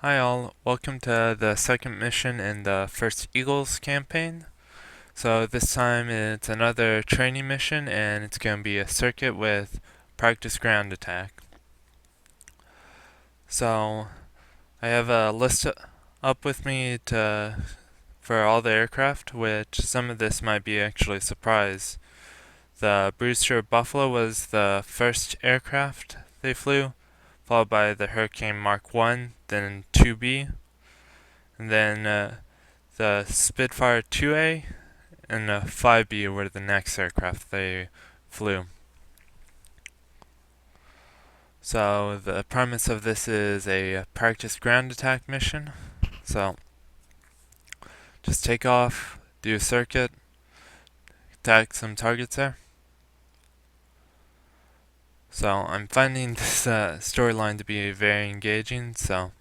Hi all, welcome to the second mission in the first Eagles campaign. So this time it's another training mission and it's going to be a circuit with practice ground attack. So I have a list up with me for all the aircraft, which some of this might be actually a surprise. The Brewster Buffalo was the first aircraft they flew, followed by the Hurricane Mark 1, then 2B, and then the Spitfire 2A and the 5B were the next aircraft they flew. So the premise of this is a practice ground attack mission. So just take off, do a circuit, attack some targets there. So I'm finding this storyline to be very engaging, so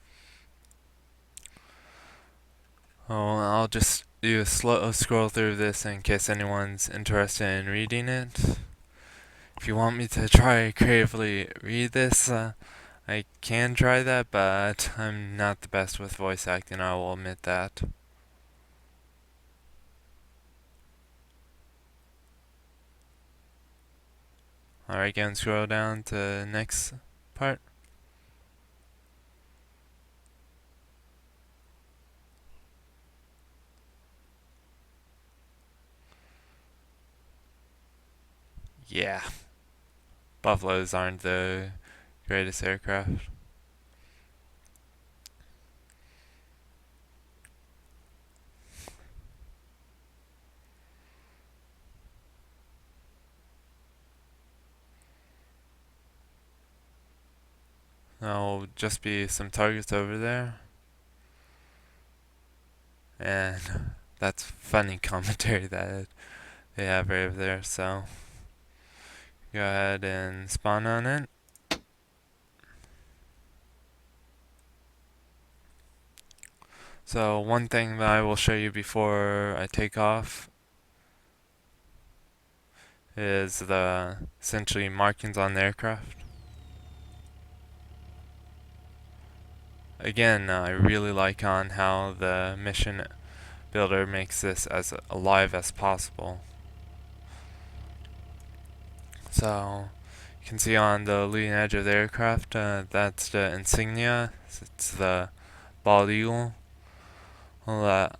I'll just do a slow scroll through this in case anyone's interested in reading it. If you want me to try creatively read this, I can try that, but I'm not the best with voice acting, I will admit that. Alright, again, scroll down to the next part. Yeah, Buffaloes aren't the greatest aircraft. There'll just be some targets over there. And that's funny commentary that they have right over there, so go ahead and spawn on it. So one thing that I will show you before I take off is the essentially markings on the aircraft. Again, I really like on how the mission builder makes this as alive as possible. So you can see on the leading edge of the aircraft, that's the insignia. It's the bald eagle. Well,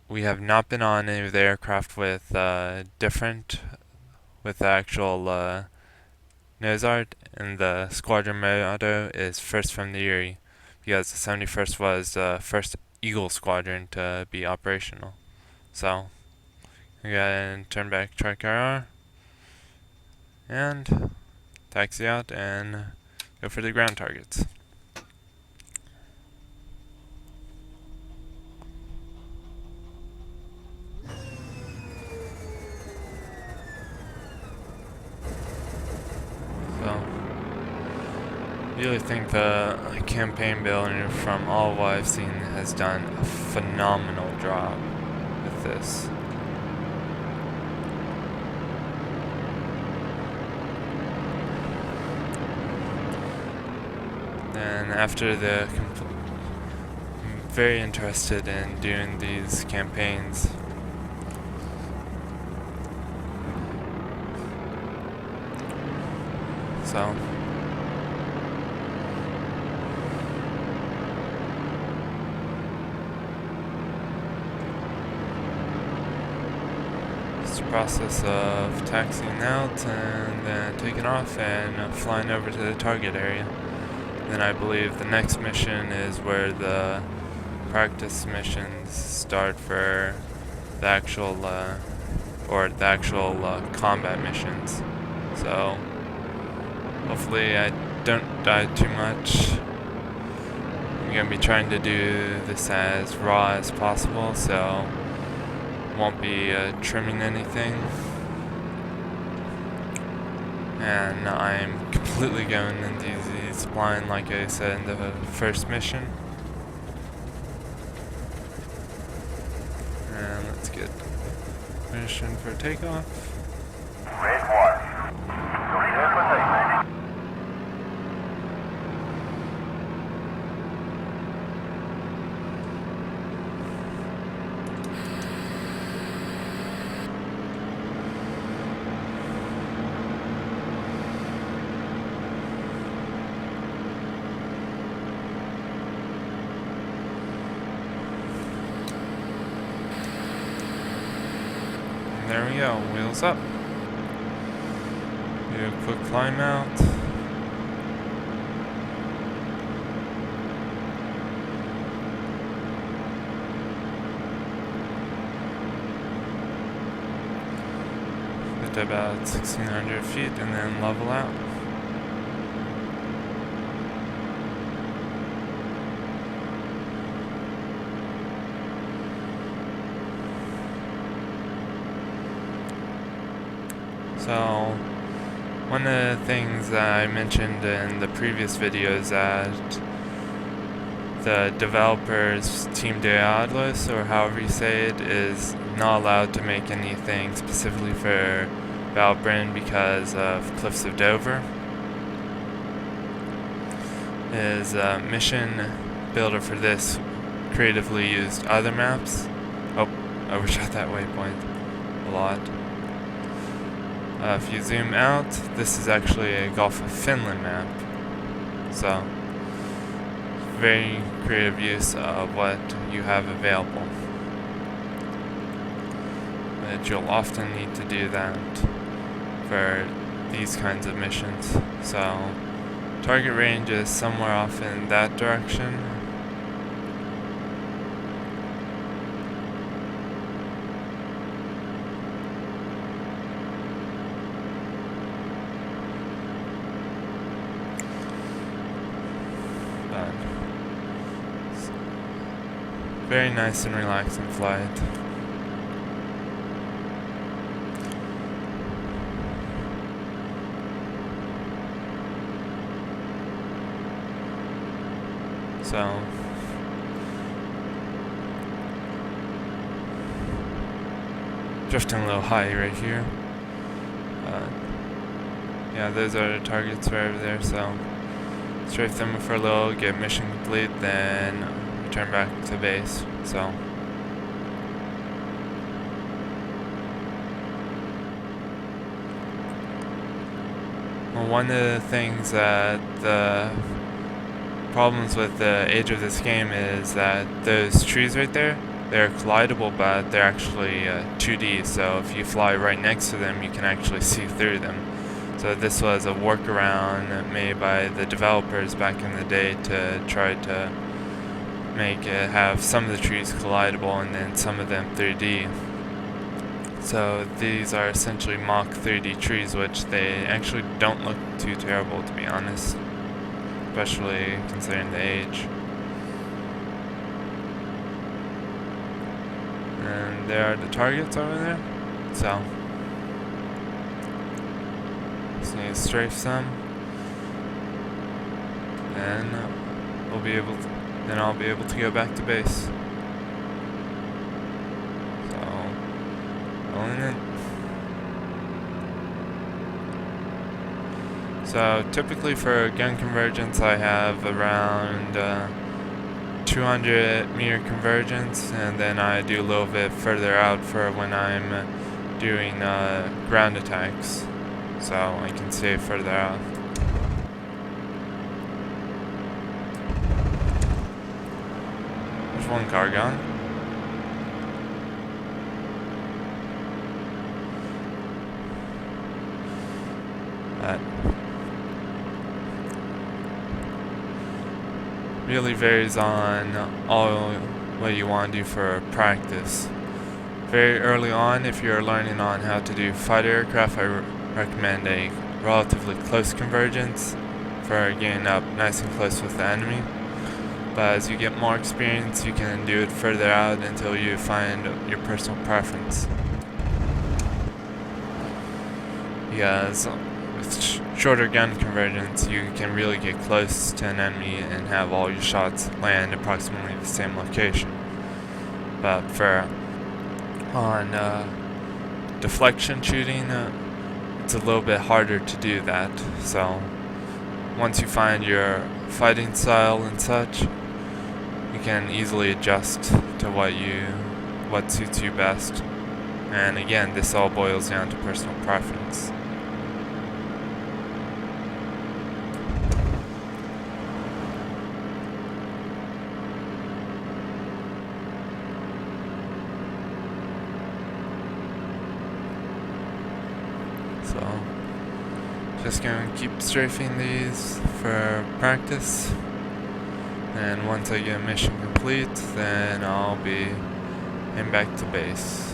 we have not been on any of the aircraft with with the actual nose art, and the squadron motto is first from the Erie, because the 71st was the first Eagle squadron to be operational. So we go ahead and turn back Tricar and taxi out and go for the ground targets. So I really think the campaign builder, from all what I've seen, has done a phenomenal job with this. Then after I'm very interested in doing these campaigns. So it's a process of taxiing out and then taking off and flying over to the target area. Then I believe the next mission is where the practice missions start for the actual combat missions. So hopefully I don't die too much. I'm gonna be trying to do this as raw as possible, so won't be trimming anything. And I'm completely going into these blind, like I said in the first mission. And let's get permission for takeoff. Red 1. You're clear for takeoff. there we go, wheels up. Do a quick climb out. Get to about 1,600 feet and then level out. So, one of the things that I mentioned in the previous video is that the developer's Team Diablos, or however you say it, is not allowed to make anything specifically for Valbryn because of Cliffs of Dover. His mission builder for this creatively used other maps. Oh, overshot that waypoint a lot. If you zoom out, this is actually a Gulf of Finland map. So, very creative use of what you have available. But you'll often need to do that for these kinds of missions. So, target range is somewhere off in that direction. Very nice and relaxing flight. So, drifting a little high right here. Yeah, those are the targets right over there, so strafe them for a little, get mission complete, then return back to base. So, well, one of the things that the problems with the age of this game is that those trees right there, they're collidable, but they're actually 2D, so if you fly right next to them, you can actually see through them. So this was a workaround made by the developers back in the day to try to make it have some of the trees collidable and then some of them 3D. So these are essentially mock 3D trees, which they actually don't look too terrible, to be honest, especially considering the age. And there are the targets over there. So just need to strafe some, and we'll be able to. Then I'll be able to go back to base. So, rolling in. So typically for gun convergence, I have around 200 meter convergence, and then I do a little bit further out for when I'm doing ground attacks, so I can stay further out. There's one car gone. That really varies on all what you want to do for practice. Very early on, if you're learning on how to do fighter aircraft, I recommend a relatively close convergence for getting up nice and close with the enemy. But as you get more experience, you can do it further out until you find your personal preference. Because with shorter gun convergence, you can really get close to an enemy and have all your shots land approximately the same location. But for on deflection shooting, it's a little bit harder to do that. So once you find your fighting style and such, you can easily adjust to what suits you best. And again, this all boils down to personal preference. just gonna keep strafing these for practice. And once I get mission complete, then I'll be heading back to base.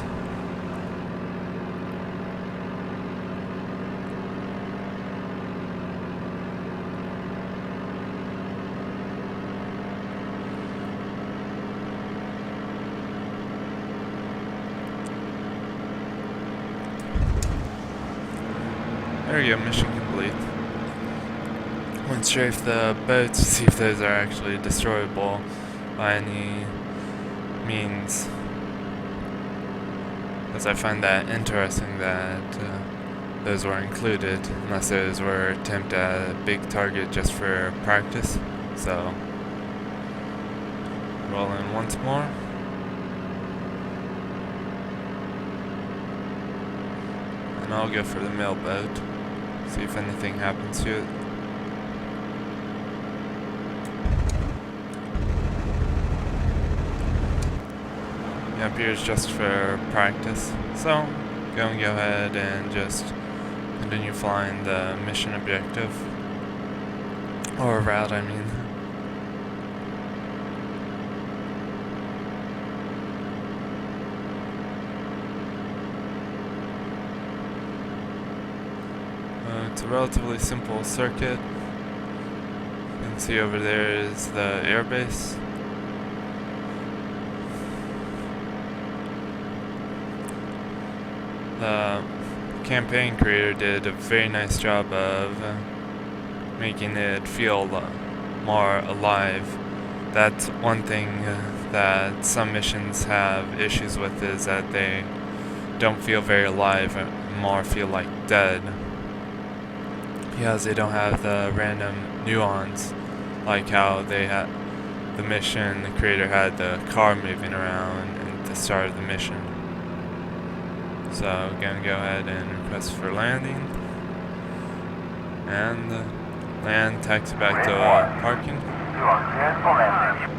There we go, mission complete. Went strafe the boats to see if those are actually destroyable by any means, as I find that interesting that those were included, unless those were attempt at a big target just for practice. So, roll in once more. And I'll go for the mail boat, see if anything happens to it. It appears just for practice, so go ahead and just continue flying the mission objective, or route I mean. It's a relatively simple circuit. You can see over there is the airbase. The campaign creator did a very nice job of making it feel more alive. That's one thing that some missions have issues with, is that they don't feel very alive, more feel like dead, because they don't have the random nuance like how they had the mission. The creator had the car moving around at the start of the mission. So I'm gonna go ahead and request for landing, and land, taxi back to parking. You are cleared for landing.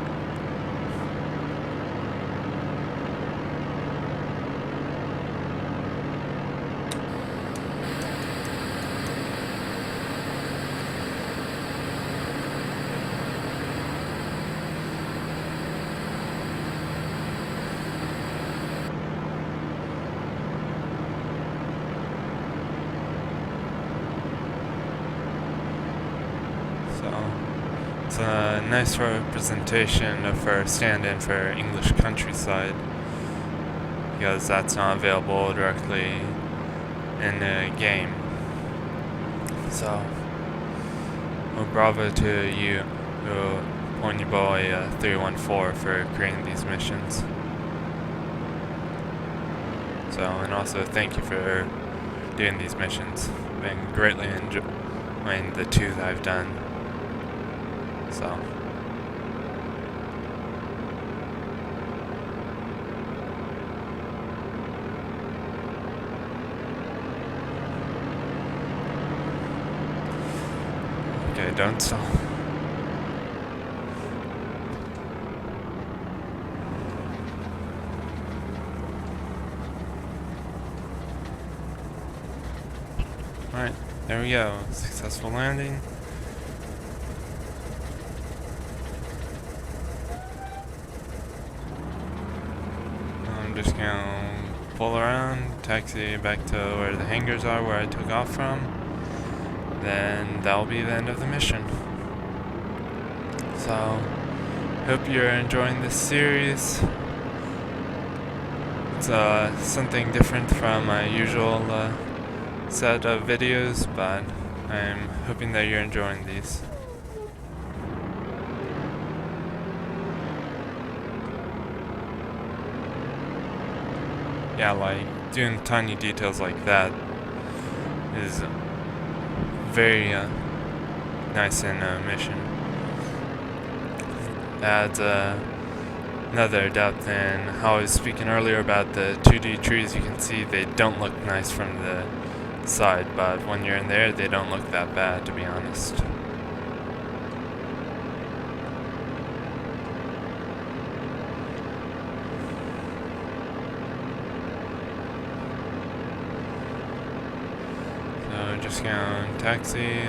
It's a nice representation of our stand-in for English countryside, because that's not available directly in the game. So, well, bravo to you, Pony Boy 314, for creating these missions. So, and also thank you for doing these missions. I've been greatly enjoying the two that I've done. So, okay, don't stall. Alright, there we go. Successful landing. Just gonna pull around, taxi back to where the hangars are, where I took off from. Then that'll be the end of the mission. So, hope you're enjoying this series. It's something different from my usual set of videos, but I'm hoping that you're enjoying these. Yeah, like, doing tiny details like that is very nice in a mission. Adds another depth. And how I was speaking earlier about the 2D trees, you can see they don't look nice from the side, but when you're in there, they don't look that bad, to be honest. just gonna taxi,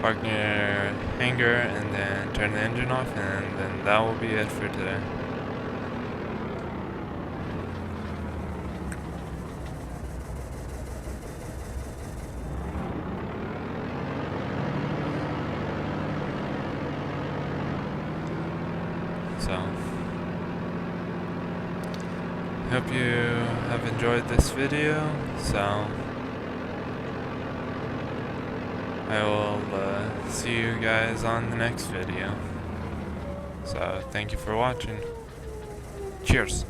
park near hangar, and then turn the engine off, and then that will be it for today. So, hope you have enjoyed this video. So, I will see you guys on the next video. So, thank you for watching. Cheers.